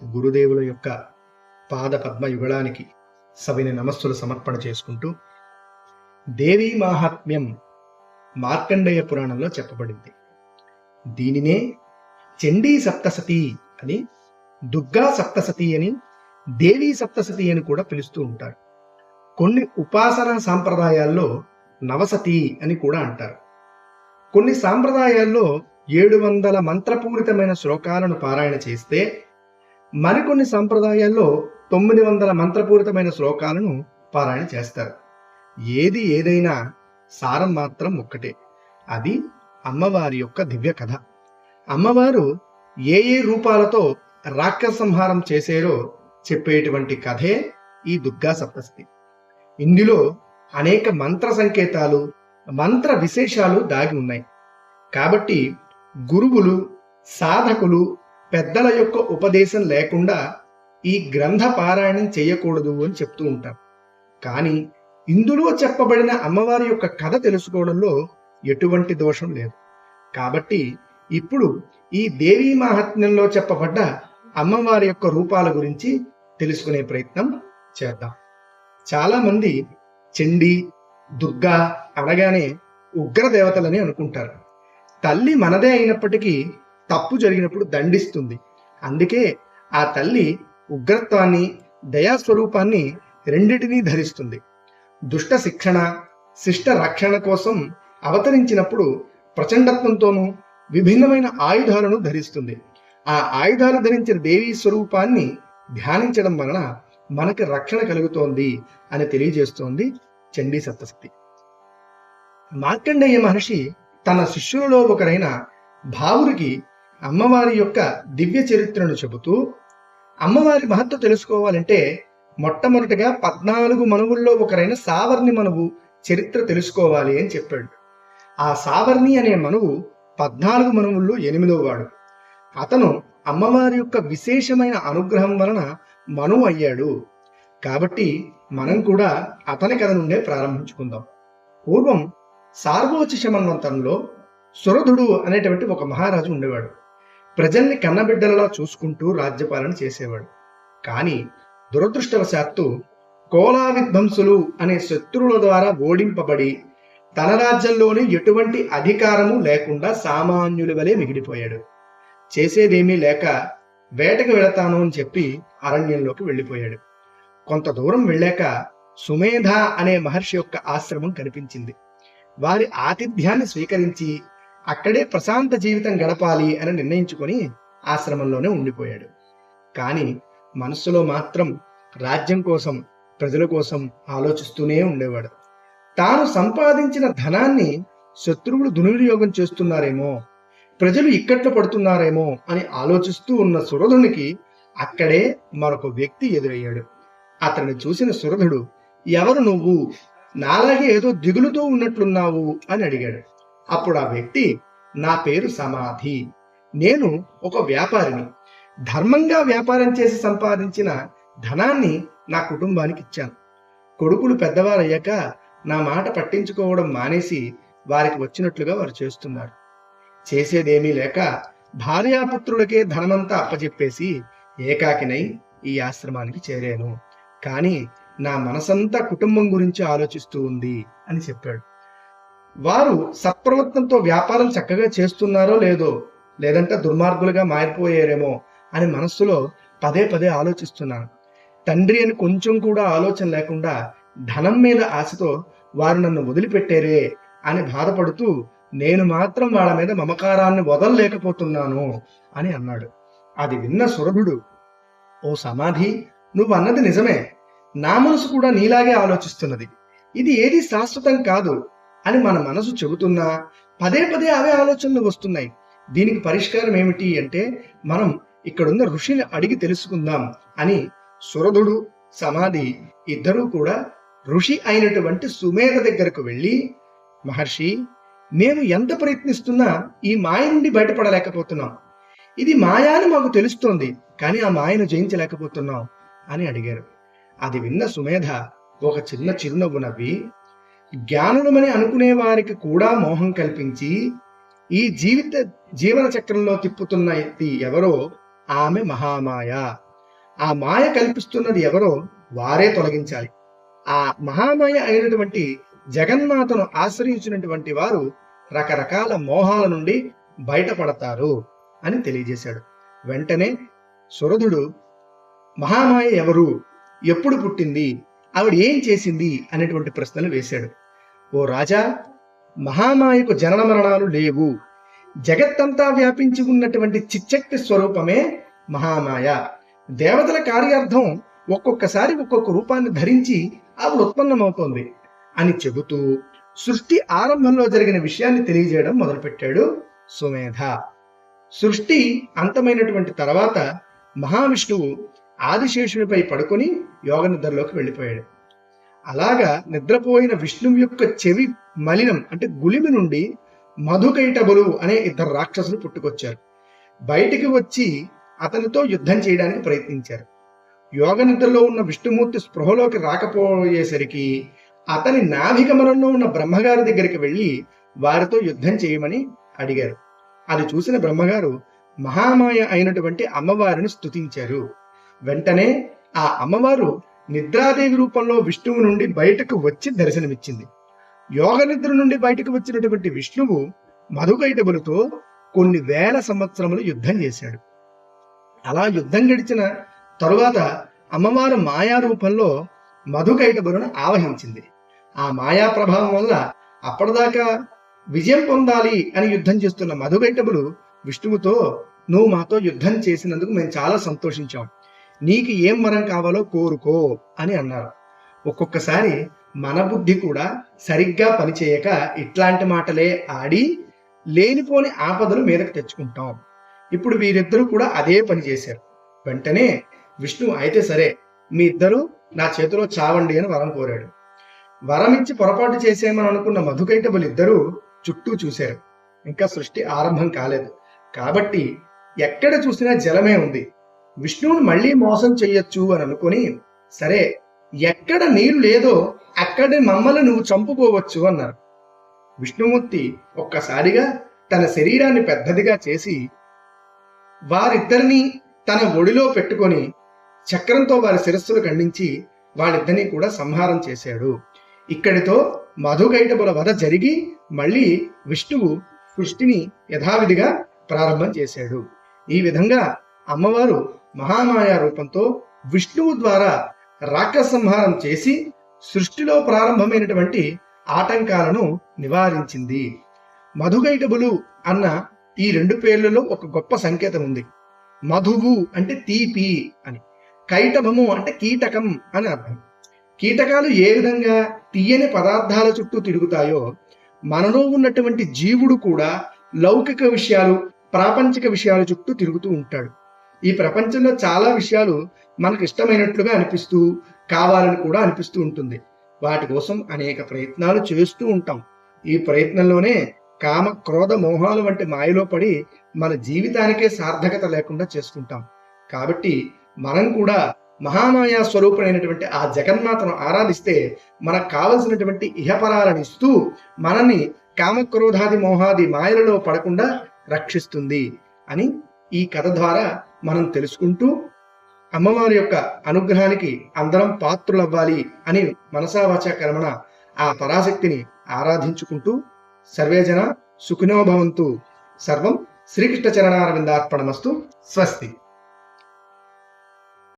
గురుదేవుల యొక్క పాద పద్మ యుగళానికి సవిని నమస్సులు సమర్పణ చేసుకుంటూ, దేవీ మాహాత్మ్యం మార్కండేయ పురాణంలో చెప్పబడింది. దీనినే చండీ సప్తసతి అని, దుర్గా సప్తసతి అని, దేవీ సప్తసతి అని కూడా పిలుస్తూ ఉంటారు. కొన్ని ఉపాసనా సాంప్రదాయాల్లో నవసతి అని కూడా అంటారు. కొన్ని సాంప్రదాయాల్లో 700 మంత్రపూరితమైన శ్లోకాలను పారాయణ చేస్తే, మరికొన్ని సంప్రదాయాల్లో 900 మంత్రపూరితమైన శ్లోకాలను పారాయణ చేస్తారు. ఏది ఏదైనా సారం మాత్రం ఒక్కటే. అది అమ్మవారి యొక్క దివ్య కథ. అమ్మవారు ఏ ఏ రూపాలతో రాక్షస సంహారం చేసేరో చెప్పేటువంటి కథే ఈ దుర్గా సప్తశతి. ఇందులో అనేక మంత్ర సంకేతాలు, మంత్ర విశేషాలు దాగి ఉన్నాయి. కాబట్టి గురువులు, సాధకులు, పెద్దల యొక్క ఉపదేశం లేకుండా ఈ గ్రంథ పారాయణం చేయకూడదు అని చెప్తూ ఉంటారు. కానీ ఇందులో చెప్పబడిన అమ్మవారి యొక్క కథ తెలుసుకోవడంలో ఎటువంటి దోషం లేదు. కాబట్టి ఇప్పుడు ఈ దేవీ మహాత్మ్యంలో చెప్పబడ్డ అమ్మవారి యొక్క రూపాల గురించి తెలుసుకునే ప్రయత్నం చేద్దాం. చాలా మంది చండీ, దుర్గా అనగానే ఉగ్ర దేవతలని అనుకుంటారు. తల్లి మనదే అయినప్పటికీ తప్పు జరిగినప్పుడు దండిస్తుంది. అందుకే ఆ తల్లి ఉగ్రత్వాన్ని, దయాస్వరూపాన్ని రెండిటినీ ధరిస్తుంది. దుష్ట శిక్షణ, శిష్ట రక్షణ కోసం అవతరించినప్పుడు ప్రచండత్వంతోనూ విభిన్నమైన ఆయుధాలను ధరిస్తుంది. ఆ ఆయుధాలు ధరించిన దేవీ స్వరూపాన్ని ధ్యానించడం వలన మనకి రక్షణ కలుగుతోంది అని తెలియజేస్తోంది చండీ సప్తశతి. మార్కండేయ మహర్షి తన శిష్యులలో ఒకరైన భావురికి అమ్మవారి యొక్క దివ్య చరిత్రను చెబుతూ, అమ్మవారి మహత్వ తెలుసుకోవాలంటే మొట్టమొదటిగా 14 మనువుల్లో ఒకరైన సావర్ణి మనువు చరిత్ర తెలుసుకోవాలి అని చెప్పాడు. ఆ సావర్ణి అనే మనువు 14 మనువుల్లో 8వ వాడు. అతను అమ్మవారి యొక్క విశేషమైన అనుగ్రహం వలన మనువు అయ్యాడు. కాబట్టి మనం కూడా అతని కథ నుండే ప్రారంభించుకుందాం. పూర్వం సార్వోచ శమన్వంతంలో సురధుడు అనేటువంటి ఒక మహారాజు ఉండేవాడు. ప్రజల్ని కన్నబిడ్డలలా చూసుకుంటూ రాజ్యపాలన చేసేవాడు. కానీ దురదృష్టవశాత్తు కోలా విధ్వంసులు అనే శత్రువుల ద్వారా ఓడింపబడి తన రాజ్యంలోనే ఎటువంటి అధికారము లేకుండా సామాన్యుల వలె మిగిలిపోయాడు. చేసేదేమీ లేక వేటకు వెళతాను అని చెప్పి అరణ్యంలోకి వెళ్ళిపోయాడు. కొంత దూరం వెళ్ళాక సుమేధ అనే మహర్షి యొక్క ఆశ్రమం కనిపించింది. వారి ఆతిథ్యాన్ని స్వీకరించి అక్కడే ప్రశాంత జీవితం గడపాలి అని నిర్ణయించుకొని ఆశ్రమంలోనే ఉండిపోయాడు. కానీ మనస్సులో మాత్రం రాజ్యం కోసం, ప్రజల కోసం ఆలోచిస్తూనే ఉండేవాడు. తాను సంపాదించిన ధనాన్ని శత్రువులు దుర్వినియోగం చేస్తున్నారేమో, ప్రజలు ఇక్కట్లు పడుతున్నారేమో అని ఆలోచిస్తూ ఉన్న సురధునికి అక్కడే మరొక వ్యక్తి ఎదురయ్యాడు. అతన్ని చూసిన సురధుడు, ఎవరు నువ్వు? నాలాగే ఏదో దిగులుతో ఉన్నట్లున్నావు అని అడిగాడు. అప్పుడు ఆ వ్యక్తి, నా పేరు సమాధి. నేను ఒక వ్యాపారిని. ధర్మంగా వ్యాపారం చేసి సంపాదించిన ధనాన్ని నా కుటుంబానికి ఇచ్చాను. కొడుకులు పెద్దవారయ్యాక నా మాట పట్టించుకోవడం మానేసి వారికి వచ్చినట్లుగా వారు చేస్తున్నారు. చేసేదేమీ లేక భార్యాపుత్రులకే ధనమంతా అప్పచెప్పేసి ఏకాకినై ఈ ఆశ్రమానికి చేరాను. కానీ నా మనసంతా కుటుంబం గురించి ఆలోచిస్తూ ఉంది అని చెప్పాడు. వారు సత్ప్రవర్తనతో వ్యాపారం చక్కగా చేస్తున్నారో లేదో, లేదంటే దుర్మార్గులుగా మారిపోయారేమో అని మనస్సులో పదే పదే ఆలోచిస్తున్నాను. తండ్రి అని కొంచెం కూడా ఆలోచన లేకుండా ధనం మీద ఆశతో వారు నన్ను వదిలిపెట్టారే అని బాధపడుతూ నేను మాత్రం వాళ్ళ మీద మమకారాన్ని వదలలేకపోతున్నాను అని అన్నాడు. అది విన్న సురధుడు, ఓ సమాధి, నువ్వు అన్నది నిజమే. నా మనసు కూడా నీలాగే ఆలోచిస్తున్నది. ఇది ఏది శాశ్వతం కాదు అని మన మనసు చెబుతున్నా పదే పదే అవే ఆలోచనలు వస్తున్నాయి. దీనికి పరిష్కారం ఏమిటి అంటే మనం ఇక్కడున్న ఋషిని అడిగి తెలుసుకుందాం అని సురధుడు, సమాధి ఇద్దరూ కూడా ఋషి అయినటువంటి సుమేధ దగ్గరకు వెళ్ళి, మహర్షి, మేము ఎంత ప్రయత్నిస్తున్నా ఈ మాయ నుండి బయటపడలేకపోతున్నాం. ఇది మాయా అని మాకు తెలుస్తోంది, కానీ ఆ మాయను జయించలేకపోతున్నాం అని అడిగారు. అది విన్న సుమేధ ఒక చిన్న చిరునవ్వు నవ్వి, జ్ఞానులమని అనుకునే వారికి కూడా మోహం కల్పించి ఈ జీవన చక్రంలో తిప్పుతున్నది ఎవరో ఆమె మహామాయ ఆ మాయ కల్పిస్తున్నది ఎవరో వారే తొలగించాలి. ఆ మహామాయ అయినటువంటి జగన్మాతను ఆశ్రయించినటువంటి వారు రకరకాల మోహాల నుండి బయటపడతారు అని తెలియజేశాడు. వెంటనే సురధుడు మహామాయ ఎవరు, ఎప్పుడు పుట్టింది, ఆవిడ ఏం చేసింది అనేటువంటి ప్రశ్నలు వేశాడు. ఓ రాజా, మహామాయకు జనన మరణాలు లేవు. జగత్తంతా వ్యాపించి ఉన్నటువంటి చిచ్చక్తి స్వరూపమే మహామాయ. దేవతల కార్యార్థం ఒక్కొక్కసారి ఒక్కొక్క రూపాన్ని ధరించి ఆవిడ ఉత్పన్నమవుతోంది అని చెబుతూ సృష్టి ఆరంభంలో జరిగిన విషయాన్ని తెలియజేయడం మొదలుపెట్టాడు సుమేధ. సృష్టి అంతమైనటువంటి తర్వాత మహావిష్ణువు ఆదిశేషునిపై పడుకొని యోగ నిద్రలోకి వెళ్ళిపోయాడు. అలాగా నిద్రపోయిన విష్ణువు యొక్క చెవి మలినం అంటే గులిమి నుండి మధుకైటబులు అనే 2 రాక్షసులు పుట్టుకొచ్చారు. బయటికి వచ్చి అతనితో యుద్ధం చేయడానికి ప్రయత్నించారు. యోగ నిద్రలో ఉన్న విష్ణుమూర్తి స్పృహలోకి రాకపోయేసరికి అతని నాభిగమనంలో ఉన్న బ్రహ్మగారి దగ్గరికి వెళ్ళి వారితో యుద్ధం చేయమని అడిగారు. అది చూసిన బ్రహ్మగారు మహామాయ అయినటువంటి అమ్మవారిని స్తుతించారు. వెంటనే ఆ అమ్మవారు నిద్రాదేవి రూపంలో విష్ణువు నుండి బయటకు వచ్చి దర్శనమిచ్చింది. యోగ నిద్ర నుండి బయటకు వచ్చినటువంటి విష్ణువు మధుకైటబులతో కొన్ని వేల సంవత్సరములు యుద్ధం చేశాడు. అలా యుద్ధం గడిచిన తరువాత అమ్మవారు మాయా రూపంలో మధుకైటబులను ఆవహించింది. ఆ మాయా ప్రభావం వల్ల అప్పటిదాకా విజయం పొందాలి అని యుద్ధం చేస్తున్న మధుకైటబులు విష్ణువుతో, నువ్వు మాతో యుద్ధం చేసినందుకు మేము చాలా సంతోషించాం, నీకు ఏం వరం కావాలో కోరుకో అని అన్నారు. ఒక్కొక్కసారి మన బుద్ధి కూడా సరిగ్గా పనిచేయక ఇట్లాంటి మాటలే ఆడి లేనిపోని ఆపదలు మీదకు తెచ్చుకుంటాం. ఇప్పుడు వీరిద్దరూ కూడా అదే పని చేశారు. వెంటనే విష్ణువు, అయితే సరే, మీ ఇద్దరు నా చేతిలో చావండి అని వరం కోరాడు. వరం ఇచ్చి పొరపాటు చేసేమని అనుకున్న మధుకైటబులు ఇద్దరూ చుట్టూ చూశారు. ఇంకా సృష్టి ఆరంభం కాలేదు కాబట్టి ఎక్కడ చూసినా జలమే ఉంది. విష్ణువుని మళ్ళీ మోసం చెయ్యొచ్చు అని అనుకుని, సరే ఎక్కడ నీరు లేదో అక్కడే మమ్మల్ని నువ్వు చంపుకోవచ్చు అన్నారు. విష్ణుమూర్తి ఒక్కసారిగా తన శరీరాన్ని పెద్దదిగా చేసి వారిద్దరినీ తన ఒడిలో పెట్టుకొని చక్రంతో వారి శిరస్సులు ఖండించి వాళ్ళిద్దరినీ కూడా సంహారం చేశాడు. ఇక్కడితో మధుకైటబుల వధ జరిగి మళ్ళీ విష్ణువు సృష్టిని యథావిధిగా ప్రారంభం చేశాడు. ఈ విధంగా అమ్మవారు మహామాయా రూపంతో విష్ణువు ద్వారా రాక్షస సంహారం చేసి సృష్టిలో ప్రారంభమైనటువంటి ఆటంకాలను నివారించింది. మధుకైటబులు అన్న ఈ 2 పేర్లలో ఒక గొప్ప సంకేతం ఉంది. మధువు అంటే తీపి అని, కైటభము అంటే కీటకం అని అర్థం. కీటకాలు ఏ విధంగా తీయని పదార్థాల చుట్టూ తిరుగుతాయో మనలో ఉన్నటువంటి జీవుడు కూడా లౌకిక విషయాలు, ప్రాపంచిక విషయాల చుట్టూ తిరుగుతూ ఉంటాడు. ఈ ప్రపంచంలో చాలా విషయాలు మనకు ఇష్టమైనట్లుగా అనిపిస్తూ, కావాలని కూడా అనిపిస్తూ ఉంటుంది. వాటి కోసం అనేక ప్రయత్నాలు చేస్తూ ఉంటాం. ఈ ప్రయత్నంలోనే కామ, క్రోధ, మోహాలు వంటి మాయలో పడి మన జీవితానికే సార్థకత లేకుండా చేసుకుంటాం. కాబట్టి మనం కూడా మహామాయా స్వరూపుడైనటువంటి ఆ జగన్మాతను ఆరాధిస్తే మనకు కావలసినటువంటి ఇహపరాలను ఇస్తూ మనల్ని కామక్రోధాది మోహాది మాయలలో పడకుండా రక్షిస్తుంది అని ఈ కథ ద్వారా మనం తెలుసుకుంటూ అమ్మవారి యొక్క అనుగ్రహానికి అందరం పాత్రులవ్వాలి అని మనసా వాచా కర్మణ ఆ పరాశక్తిని ఆరాధించుకుంటూ సర్వేజన సుఖినో భవంతు. సర్వం శ్రీకృష్ణ చరణారవిందార్పణమస్తు. స్వస్తి.